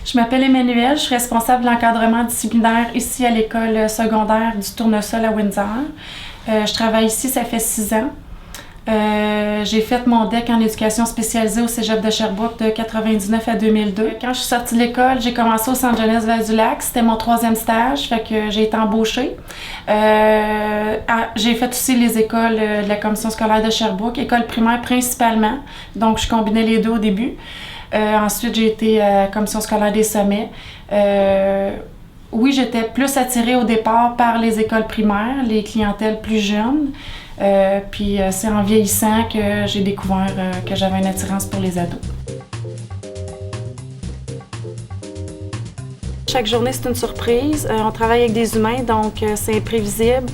Je m'appelle Emmanuelle, je suis responsable de l'encadrement disciplinaire ici à l'école secondaire du Tournesol à Windsor. Je travaille ici, ça fait 6 ans. J'ai fait mon DEC en éducation spécialisée au Cégep de Sherbrooke de 1999 à 2002. Quand je suis sortie de l'école, j'ai commencé au Centre jeunesse Val-du-Lac. C'était mon 3e stage, fait que j'ai été embauchée. J'ai fait aussi les écoles de la commission scolaire de Sherbrooke, école primaire principalement. Donc, je combinais les deux au début. Ensuite, j'ai été à la commission scolaire des Sommets. Oui, j'étais plus attirée au départ par les écoles primaires, les clientèles plus jeunes. Puis c'est en vieillissant que j'ai découvert que j'avais une attirance pour les ados. Chaque journée, c'est une surprise. On travaille avec des humains, donc c'est imprévisible.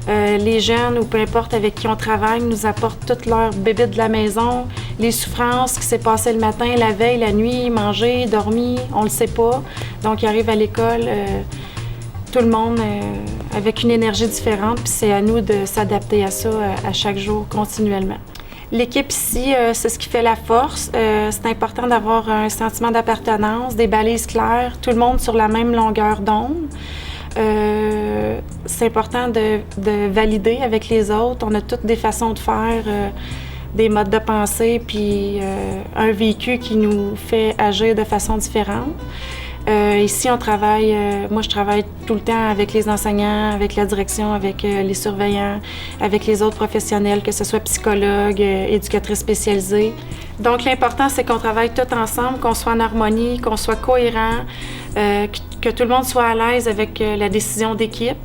Les jeunes ou peu importe avec qui on travaille nous apportent toutes leurs bébites de la maison, les souffrances, ce qui s'est passé le matin, la veille, la nuit, manger, dormir, on le sait pas. Donc ils arrivent à l'école, tout le monde avec une énergie différente, puis c'est à nous de s'adapter à ça à chaque jour continuellement. L'équipe ici, c'est ce qui fait la force. C'est important d'avoir un sentiment d'appartenance, des balises claires, tout le monde sur la même longueur d'onde. C'est important de valider avec les autres. On a toutes des façons de faire, des modes de pensée, puis un vécu qui nous fait agir de façon différente. Ici, on travaille, moi je travaille tout le temps avec les enseignants, avec la direction, avec les surveillants, avec les autres professionnels, que ce soit psychologues, éducatrices spécialisées. Donc l'important, c'est qu'on travaille tous ensemble, qu'on soit en harmonie, qu'on soit cohérent, que tout le monde soit à l'aise avec la décision d'équipe.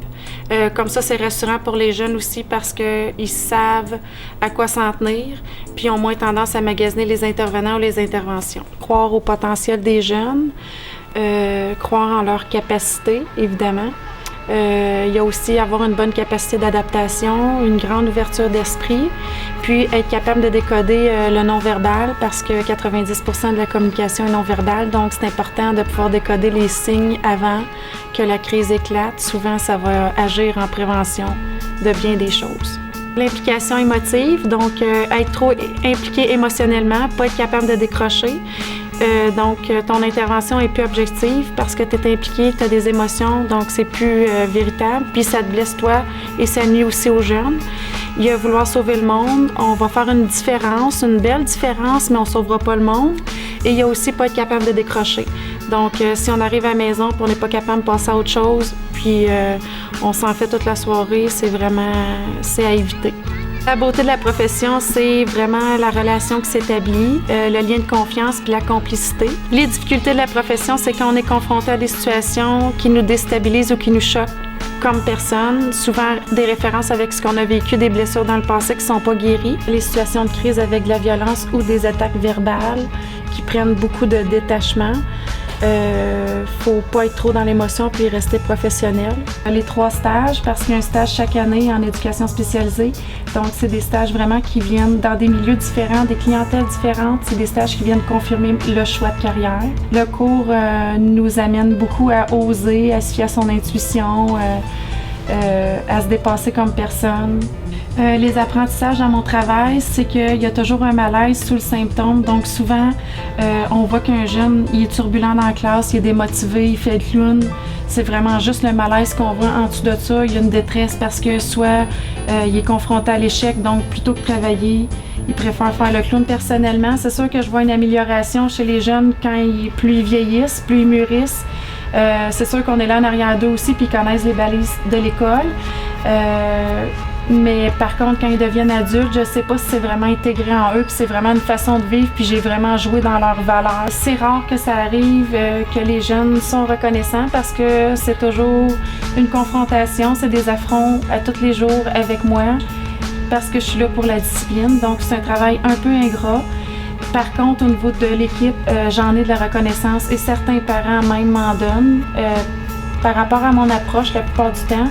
Comme ça, c'est rassurant pour les jeunes aussi parce qu'ils savent à quoi s'en tenir, puis ils ont moins tendance à magasiner les intervenants ou les interventions. Croire au potentiel des jeunes, croire en leur capacité, évidemment. Il y a aussi avoir une bonne capacité d'adaptation, une grande ouverture d'esprit, puis être capable de décoder le non-verbal parce que 90% de la communication est non-verbale, donc c'est important de pouvoir décoder les signes avant que la crise éclate. Souvent, ça va agir en prévention de bien des choses. L'implication émotive, donc être trop impliqué émotionnellement, pas être capable de décrocher. Donc, ton intervention est plus objective parce que tu es impliqué, tu as des émotions, donc c'est plus véritable. Puis ça te blesse toi et ça nuit aussi aux jeunes. Il y a vouloir sauver le monde. On va faire une différence, une belle différence, mais on ne sauvera pas le monde. Et il y a aussi pas être capable de décrocher. Donc, si on arrive à la maison et on n'est pas capable de passer à autre chose, puis on s'en fait toute la soirée, c'est à éviter. La beauté de la profession, c'est vraiment la relation qui s'établit, le lien de confiance puis la complicité. Les difficultés de la profession, c'est quand on est confronté à des situations qui nous déstabilisent ou qui nous choquent comme personne. Souvent, des références avec ce qu'on a vécu, des blessures dans le passé qui ne sont pas guéries. Les situations de crise avec de la violence ou des attaques verbales qui prennent beaucoup de détachement. Faut pas être trop dans l'émotion puis rester professionnel. Les 3 stages, parce qu'il y a un stage chaque année en éducation spécialisée. Donc, c'est des stages vraiment qui viennent dans des milieux différents, des clientèles différentes. C'est des stages qui viennent confirmer le choix de carrière. Le cours nous amène beaucoup à oser, à se fier à son intuition, à se dépasser comme personne. Les apprentissages dans mon travail, c'est qu'il y a toujours un malaise sous le symptôme. Donc souvent, on voit qu'un jeune, il est turbulent dans la classe, il est démotivé, il fait le clown. C'est vraiment juste le malaise qu'on voit en dessous de ça. Il y a une détresse parce que soit il est confronté à l'échec, donc plutôt que travailler, il préfère faire le clown personnellement. C'est sûr que je vois une amélioration chez les jeunes plus ils vieillissent, plus ils mûrissent. C'est sûr qu'on est là en arrière d'eux aussi, puis ils connaissent les balises de l'école. Mais par contre, quand ils deviennent adultes, je sais pas si c'est vraiment intégré en eux, puis c'est vraiment une façon de vivre, puis j'ai vraiment joué dans leurs valeurs. C'est rare que ça arrive, que les jeunes sont reconnaissants parce que c'est toujours une confrontation, c'est des affronts à tous les jours avec moi parce que je suis là pour la discipline, donc c'est un travail un peu ingrat. Par contre, au niveau de l'équipe, j'en ai de la reconnaissance et certains parents même m'en donnent. Par rapport à mon approche, la plupart du temps,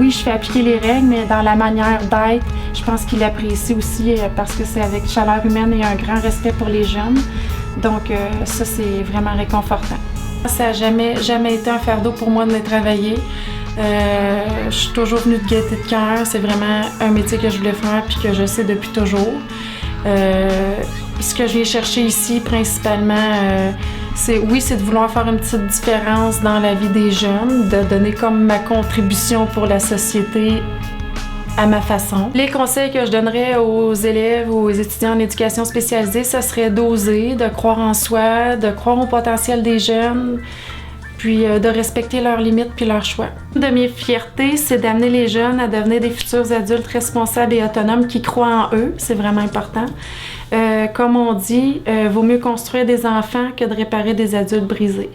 oui, je fais appliquer les règles, mais dans la manière d'être, je pense qu'ils l'apprécient aussi parce que c'est avec chaleur humaine et un grand respect pour les jeunes. Donc, ça, c'est vraiment réconfortant. Ça n'a jamais été un fardeau pour moi de venir travailler. Je suis toujours venue de gaieté de cœur. C'est vraiment un métier que je voulais faire puis que je sais depuis toujours. Ce que je viens chercher ici, principalement, c'est de vouloir faire une petite différence dans la vie des jeunes, de donner comme ma contribution pour la société à ma façon. Les conseils que je donnerais aux élèves ou aux étudiants en éducation spécialisée, ça serait d'oser, de croire en soi, de croire au potentiel des jeunes, puis de respecter leurs limites puis leurs choix. Une de mes fiertés, c'est d'amener les jeunes à devenir des futurs adultes responsables et autonomes qui croient en eux. C'est vraiment important. Comme on dit, vaut mieux construire des enfants que de réparer des adultes brisés.